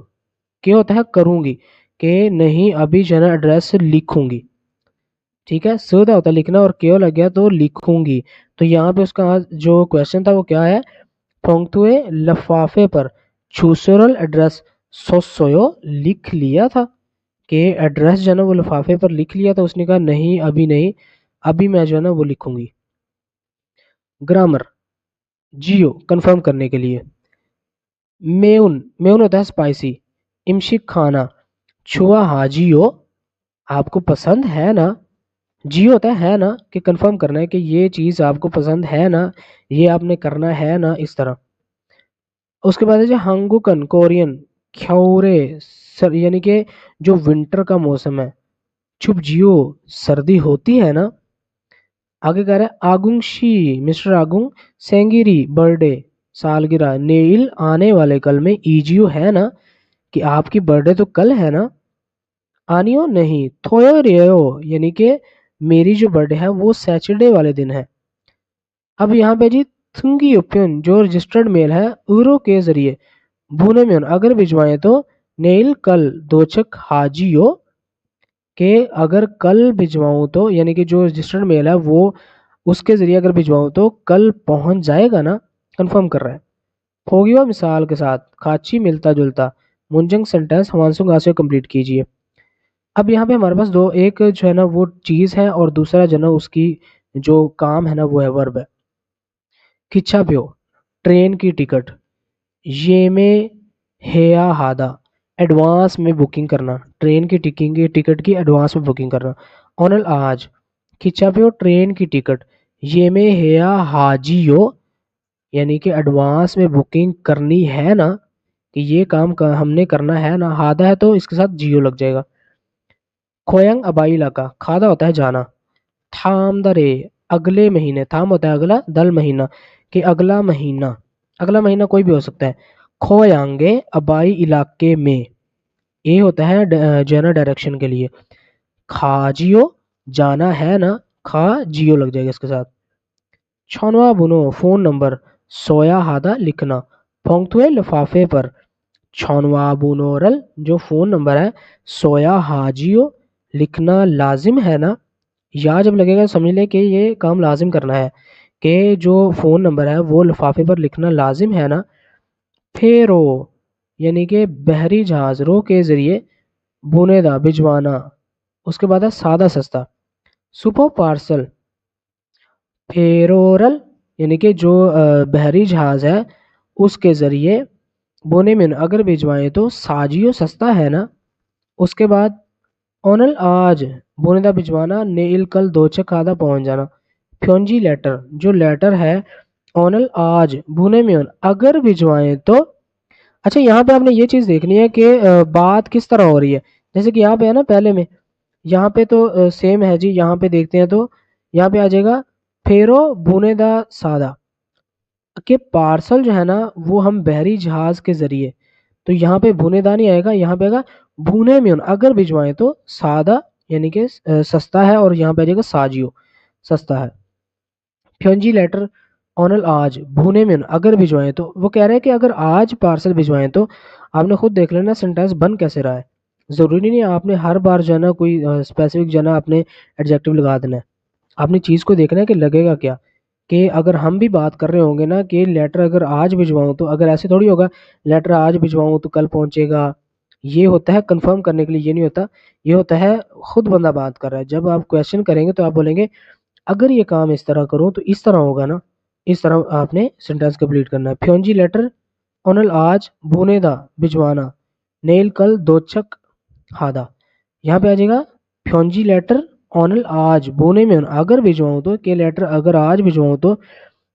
Speaker 1: के होता है करूंगी, के नहीं अभी जना एड्रेस लिखूंगी। ठीक है, सदा होता है लिखना और केओ लग गया तो लिखूंगी। तो यहाँ पे उसका जो क्वेश्चन था वो क्या है, फोंगतुए लफाफे पर छूसोरल एड्रेस सोसोयो लिख लिया था, कि एड्रेस जो है ना वो लिफाफे पर लिख लिया था। उसने कहा नहीं अभी नहीं, अभी मैं जो है ना वो लिखूंगी। ग्रामर जियो कंफर्म करने के लिए, मेउन मेउन होता है स्पाइसी, इमशिक खाना, छुआ हाजियो आपको पसंद है ना, जियो होता है ना कि कंफर्म करना है कि ये चीज आपको पसंद है ना, ये आपने करना है ना, इस तरह। उसके बाद है जो हंगुकन कोरियन ख्योरे सर, यानी कि जो विंटर का मौसम है। छुप जियो सर्दी होती है ना। आगे कह रहा है आगुंशी मिस्टर आगुंग सेंगिरी बर्थडे सालगिरह नेइल आने वाले कल में ईजियो है ना, कि आपकी बर्थडे तो कल है ना। आनियो नहीं थोयो रियो, यानी कि मेरी जो बर्थडे है वो सैटरडे वाले दिन है। अब यहाँ पे जी थुंगी ओपियन जो रजिस्टर्ड मेल है यूरो के जरिए भुने में अगर भिजवाएं तो नेल कल दोचक हाजियो, के अगर कल भिजवाऊं तो, यानी कि जो रजिस्टर्ड मेल है वो उसके जरिए अगर भिजवाऊं तो कल पहुंच जाएगा ना, कंफर्म कर रहा है। फोगिवा मिसाल के साथ खाची मिलता जुलता मुंजंग सेंटेंस हमांसुंग आसे कंप्लीट कीजिए। अब यहाँ पे हमारे पास दो, एक जो है ना वो चीज है और दूसरा जो है ना उसकी जो काम है ना वो है वर्ब है। किच्छा प्यो ट्रेन की टिकट, ये में हेया हादा एडवांस में बुकिंग करना, ट्रेन की टिकट की एडवांस में बुकिंग करना। ऑनल आज किच्छा प्यो ट्रेन की टिकट, ये में हेया हाजियो, यानी कि एडवांस में बुकिंग करनी है ना, कि ये काम हमने करना है ना। हादा है तो इसके साथ जियो लग जाएगा। खोयंग अबाई इलाका खादा होता है जाना। थाम दरे अगले महीने, थाम होता है अगला, दल महीना कि अगला महीना, अगला महीना कोई भी हो सकता है। खोयांगे अबाई इलाके में, ये होता है जो है ना डायरेक्शन के लिए। खाजियो जाना है ना, खा जियो लग जाएगा इसके साथ। छनवा बुनो फोन नंबर, सोया हादा लिखना, फोंगथुए लिफाफे पर छनवा बुनोरल जो फोन नंबर है, सोया हाजियो लिखना लाजिम है ना। या जब लगेगा समझ ले कि ये काम लाजिम करना है, कि जो फोन नंबर है वो लिफाफे पर लिखना लाजिम है ना। फेरो यानी कि बहरी जहाज, रो के जरिए बुनेदा भिजवाना। उसके बाद है सादा सस्ता। सुपो पार्सल फेरोरल, यानी कि जो बहरी जहाज है उसके जरिए बोने में अगर भिजवाएं तो साजियो सस्ता है ना। उसके बाद ओनल आज बुनेदा भिजवाना, नेइल कल दोचक आधा पहुंच जाना। फ्योंजी लेटर जो लेटर है, ओनल आज बुने में अगर भिजवाएं तो अच्छा, यहाँ पे आपने ये चीज़ देखनी है कि बात किस तरह हो रही है। जैसे कि यहाँ पे है ना, पहले में यहाँ पे तो सेम है जी। यहाँ पे देखते हैं तो यहाँ पे आ जाएगा फेरो बुनेदा सादा, कि पार्सल जो है ना वो हम बहरी जहाज के जरिए, तो यहाँ पे बुनेदा नहीं आएगा, यहाँ पे आएगा भुने में अगर भिजवाएं तो सादा, यानी कि सस्ता है, और यहाँ पे आ जाएगा साजियो, सस्ता है। फ्योंजी लेटर ऑनल आज भुने में अगर भिजवाएं तो, वो कह रहे हैं कि अगर आज पार्सल भिजवाएं तो आपने खुद देख लेना सेंटेंस बन कैसे रहा है। ज़रूरी नहीं है आपने हर बार जो है ना कोई स्पेसिफिक जो है ना आपने एडजेक्टिव लगा देना है। आपने चीज़ को देखना है कि लगेगा क्या। कि अगर हम भी बात कर रहे होंगे ना कि लेटर अगर आज भिजवाऊँ तो, अगर ऐसे थोड़ी होगा लेटर आज भिजवाऊँ तो कल पहुँचेगा। ये होता है कंफर्म करने के लिए, ये नहीं होता। ये होता है खुद बंदा बात कर रहा है। जब आप क्वेश्चन करेंगे तो आप बोलेंगे अगर ये काम इस तरह करूँ तो इस तरह होगा ना। इस तरह आपने सेंटेंस कंप्लीट करना है। फ्योंजी लेटर ओनल आज बुनेदा भिजवाना, नेल कल दोचक हादा। यहाँ पे आ जाएगा फ्योंजी लेटर ऑनल आज बुने में अगर भिजवाऊँ तो, के लेटर अगर आज भिजवाऊँ तो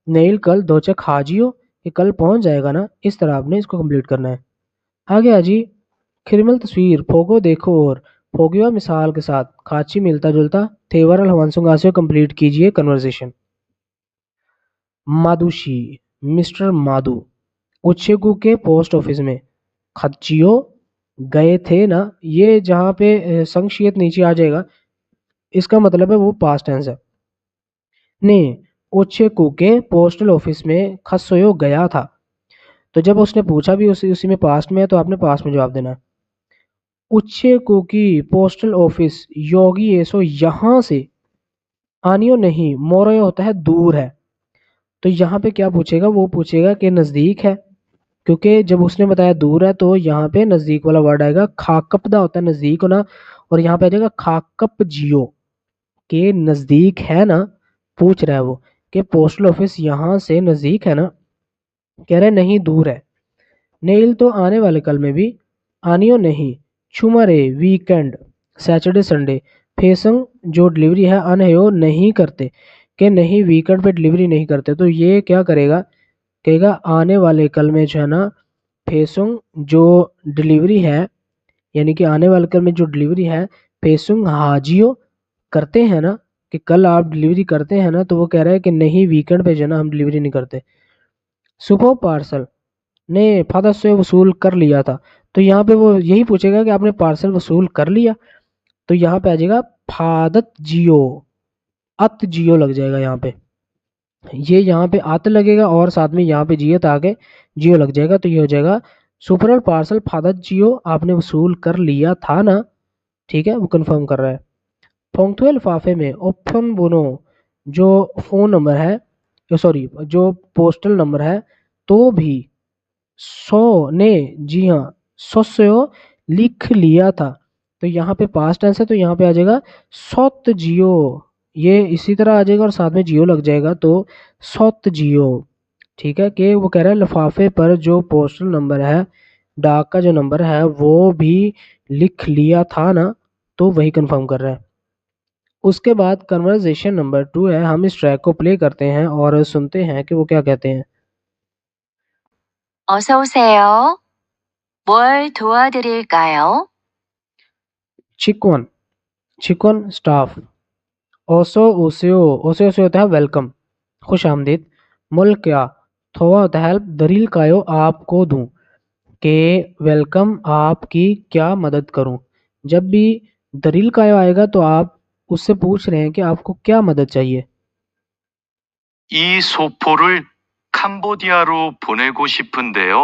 Speaker 1: नेल कल दोचक हाजियो, ये कल पहुंच जाएगा ना। इस तरह आपने इसको कंप्लीट करना है। आगे आ जी, खिरमल तस्वीर फोगो देखो और फोगिवा मिसाल के साथ खाची मिलता जुलता तेवरल हवानसुंगासियो कंप्लीट कीजिए कन्वर्सेशन। मादुशी मिस्टर मादू उच्छेकू के पोस्ट ऑफिस में खच्चियो गए थे ना। ये जहाँ पे संक्षेप नीचे आ जाएगा इसका मतलब है वो पास्ट टेंस है। ने ओच्छेकू के पोस्टल ऑफिस में खस्सोयो गया था, तो जब उसने पूछा भी उसी में पास्ट में है तो आपने पास्ट में जवाब देना है। उच्छेकू की पोस्टल ऑफिस योगी एसो यहाँ से आनियो नहीं, मोरयो होता है दूर है। तो यहाँ पे क्या पूछेगा, वो पूछेगा कि नज़दीक है, क्योंकि जब उसने बताया दूर है तो यहाँ पे नज़दीक वाला वर्ड आएगा। खाकपदा होता है नज़दीक होना, और यहाँ पे आ जाएगा खाकप जियो, के नज़दीक है ना। पूछ रहा है वो कि पोस्टल ऑफिस यहाँ से नज़दीक है ना। कह रहे नहीं दूर है। नेल तो आने वाले कल में भी आनियो नहीं, छुमरे वीकेंड सैटरडे संडे, फेसंग जो डिलीवरी है अनहयो नहीं करते, कि नहीं वीकेंड पे डिलीवरी नहीं करते। तो ये क्या करेगा, कहेगा आने वाले कल में जो है ना फेसुंग जो डिलीवरी है, यानी कि आने वाले कल में जो डिलीवरी है फेसुंग हाजियो करते हैं ना, कि कल आप डिलीवरी करते हैं ना। तो वो कह रहा है कि नहीं वीकेंड पे जो है ना हम डिलीवरी नहीं करते। सुबह पार्सल ने फादर से वसूल कर लिया था, तो यहाँ पे वो यही पूछेगा कि आपने पार्सल वसूल कर लिया। तो यहाँ पे आ जाएगा फादत जियो, अत जियो लग जाएगा यहाँ पे। ये यहाँ पे अत लगेगा और साथ में यहाँ पे जियो था आगे जियो लग जाएगा। तो ये हो जाएगा सुपरल पार्सल फादत जियो आपने वसूल कर लिया था ना। ठीक है, वो कंफर्म कर रहा है। पोंक्चुअल लिफाफे में ओपन बोनो जो फोन नंबर है, सॉरी जो पोस्टल नंबर है, तो भी सौ ने, जी हाँ सौ लिख लिया था। तो यहाँ पे पास्ट टेंस है तो यहाँ पे आ जाएगा सौत जियो, ये इसी तरह आ जाएगा और साथ में जियो लग जाएगा तो सौत जियो। ठीक है, कि वो कह रहा है लिफाफे पर जो पोस्टल नंबर है, डाक का जो नंबर है वो भी लिख लिया था ना। तो वही कंफर्म कर रहा है। उसके बाद कन्वर्सेशन नंबर 2 है, हम इस ट्रैक को प्ले करते हैं और सुनते हैं कि वो क्या कहते हैं।
Speaker 3: 어서 오세요. 뭘 도와드릴까요?
Speaker 1: चिकवन, चिकवन स्टाफ। ओसो ओसियो, ओसे ओसे होता है वेलकम, खुश आमदीद। मुल्क क्या, थोड़ा होता है हेल्प, दलील कायो आपको दूं, के वेलकम आपकी क्या मदद करूं। जब भी दलील कायो आएगा तो आप उससे पूछ रहे हैं कि आपको क्या मदद चाहिए।
Speaker 2: 이 소포를 캄보디아로 보내고 싶은데요.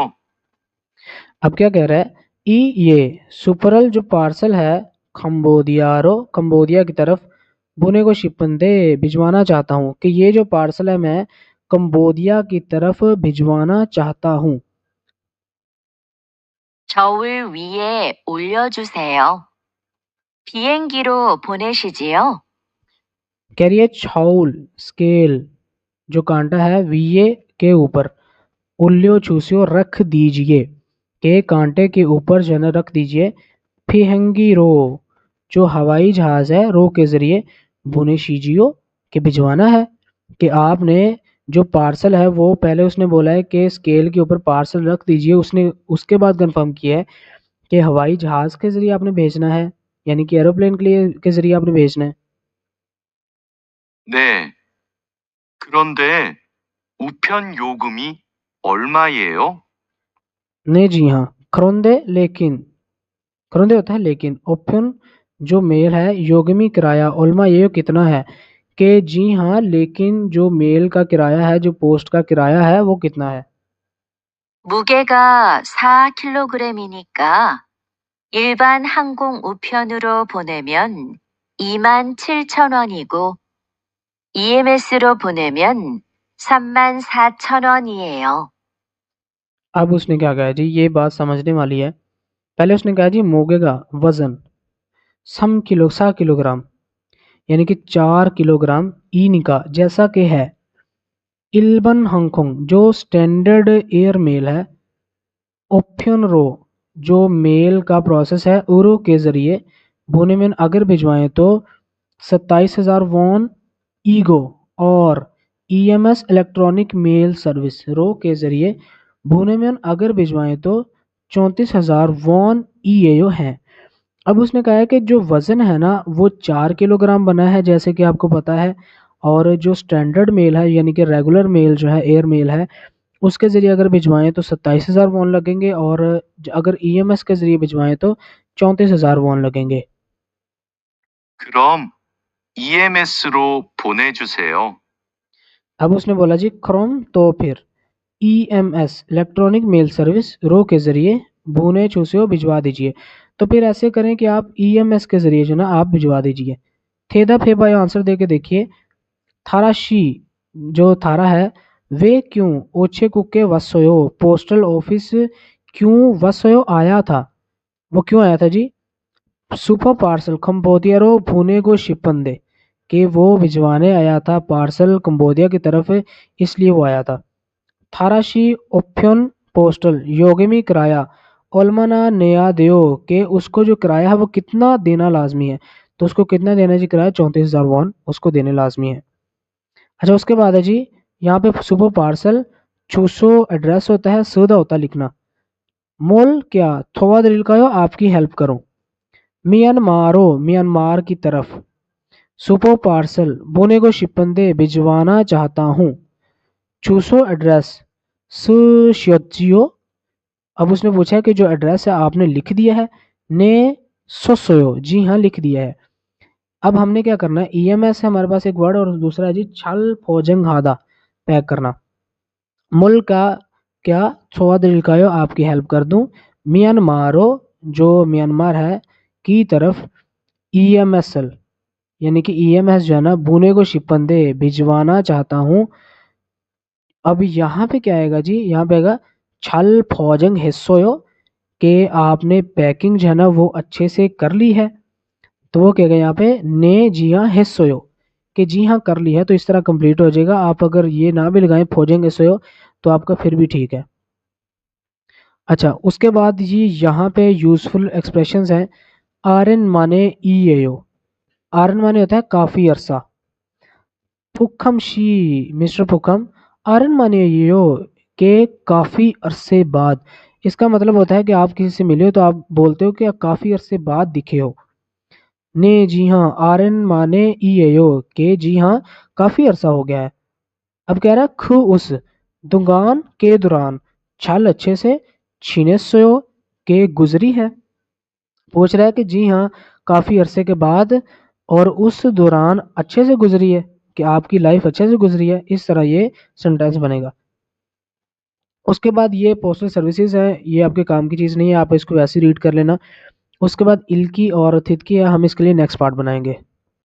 Speaker 1: अब क्या कह रहा है, ई ये सुपरल जो पार्सल है खम्बोदियारो कंबोडिया की तरफ, बुने को शिपंदे भिजवाना चाहता हूँ, कि ये जो पार्सल है मैं कंबोडिया की तरफ भिजवाना चाहता हूँ।
Speaker 3: 저울 위에 올려주세요. 비행기로 보내시지요?
Speaker 1: कह रही है छाउल स्केल जो कांटा है वीए के ऊपर, उल्लियो चूसियो रख दीजिए, के कांटे के ऊपर जो है ना रख दीजिए। फिहंगी रो जो हवाई जहाज है, रो के जरिए बुने शीजियो के भिजवाना है, कि आपने जो पार्सल है वो पहले उसने बोला है कि स्केल के ऊपर पार्सल रख दीजिए, उसने उसके बाद कंफर्म किया है कि हवाई जहाज के जरिए आपने भेजना है, यानी कि एरोप्लेन के जरिए आपने भेजना है।
Speaker 2: 네. 그런데 우편 요금이 얼마예요?
Speaker 1: नहीं जी हाँ, खरोंदे होता है लेकिन, ओपन जो मेल है, योगमी किराया, ओल्मा ये कितना है, कि जी हाँ लेकिन जो मेल का किराया है, जो पोस्ट का किराया है वो कितना है।
Speaker 3: 무게가 4kg이니까 일반 항공 우편으로 보내면 27,000원이고 EMS로 보내면 34,000원이에요.
Speaker 1: अब उसने क्या कहा जी, ये बात समझने वाली है। पहले उसने कहा जी मोगे का वजन 100 किलोग्राम, यानी कि 4 किलोग्राम ई का जैसा कि है। इल्बन हांगकांग जो स्टैंडर्ड एयर मेल है, ओप्शन रो जो मेल का प्रोसेस है उरो के जरिए भुने में अगर भिजवाएं तो 27,000 वॉन ईगो, और ईएमएस इलेक्ट्रॉनिक मेल सर्विस रो के जरिए भुने में अगर भिजवाएं तो 34,000 वॉन ईएओ है। अब उसने कहा है कि जो वज़न है ना वो 4 किलोग्राम बना है जैसे कि आपको पता है, और जो स्टैंडर्ड मेल है यानी कि रेगुलर मेल जो है एयर मेल है उसके ज़रिए अगर भिजवाएं तो 27,000 वॉन लगेंगे, और अगर ईएमएस के ज़रिए भिजवाएं तो 34,000 वॉन लगेंगे।
Speaker 2: 그럼 EMS로 보내주세요.
Speaker 1: अब उसने बोला जी क्रोम तो फिर ईएमएस इलेक्ट्रॉनिक मेल सर्विस रो के ज़रिए भुने चूसे भिजवा दीजिए। तो फिर ऐसे करें कि आप ईएमएस के ज़रिए जो ना आप भिजवा दीजिए। थेदा फेबा आंसर दे के देखिए। थाराशी जो थारा है वे क्यों ओछे कुके वसोयो पोस्टल ऑफिस क्यों वसोयो आया था, वो क्यों आया था जी। सुपर पार्सल कंबोडियारो पुणे को शिपंदे कि वो भिजवाने आया था पार्सल कंबोडिया की तरफ, इसलिए वो आया था। थाराशी ओप्यन पोस्टल योगमी किराया ओलमना नया देओ के उसको जो किराया है वो कितना देना लाजमी है, तो उसको कितना देना जी किराया 34,000 वॉन उसको देने लाजमी है। अच्छा उसके बाद है जी यहाँ पे सुपर पार्सल चूसो एड्रेस होता है, सौदा होता है लिखना। मोल क्या थोड़ा दलील का हो आपकी हेल्प करो। म्यांमार की तरफ। सुपर पार्सल बोने को शिपंदे भिजवाना चाहता हूँ। चूसो एड्रेस सुशियो। अब उसने पूछा है कि जो एड्रेस है आपने लिख दिया है। ने सोसोयो जी हाँ लिख दिया है। अब हमने क्या करना है, ईएमएस है हमारे पास एक वर्ड, और दूसरा है जी छल फोजंग हादा पैक करना। मुल्क का क्या थोड़ा दिल का हो आपकी हेल्प कर दूं। म्यांमारो जो म्यांमार है की तरफ ईएमएसएल यानी कि ईएमएस जो है ना बुने को शिपंदे भिजवाना चाहता हूँ। अब यहाँ पे क्या आएगा जी, यहाँ पे आएगा छल फौजंग हिस्सोयो के आपने पैकिंग जो है ना वो अच्छे से कर ली है, तो वो कहेगा यहाँ पे ने जी हाँ हिस्सोयो कि जी हाँ कर ली है, तो इस तरह कंप्लीट हो जाएगा। आप अगर ये ना भी लगाएं फौजंग हिस्सोयो तो आपका फिर भी ठीक है। अच्छा उसके बाद जी यहाँ पे यूजफुल एक्सप्रेशंस हैं। आरएन माने ई एओ, आरएन माने होता है काफ़ी अरसा। फुखम शी मिस्टर फुखम, आरएन माने यो के काफ़ी अरसे बाद। इसका मतलब होता है कि आप किसी से मिले हो तो आप बोलते हो कि काफ़ी अरसे बाद दिखे हो। ने जी हाँ आरएन माने ई एओ के जी हाँ काफ़ी अरसा हो गया है। अब कह रहा है खु उस दुगान के दौरान छल अच्छे से छीने सोयो के गुजरी है। पूछ रहा है कि जी हाँ काफ़ी अरसे के बाद और उस दौरान अच्छे से गुजरी है, कि आपकी लाइफ अच्छे से गुजरी है, इस तरह ये सेंटेंस बनेगा। उसके बाद ये पोस्टल सर्विसेज है, ये आपके काम की चीज़ नहीं है, आप इसको वैसे रीड कर लेना। उसके बाद इल्की और थितकी है, हम इसके लिए नेक्स्ट पार्ट बनाएंगे।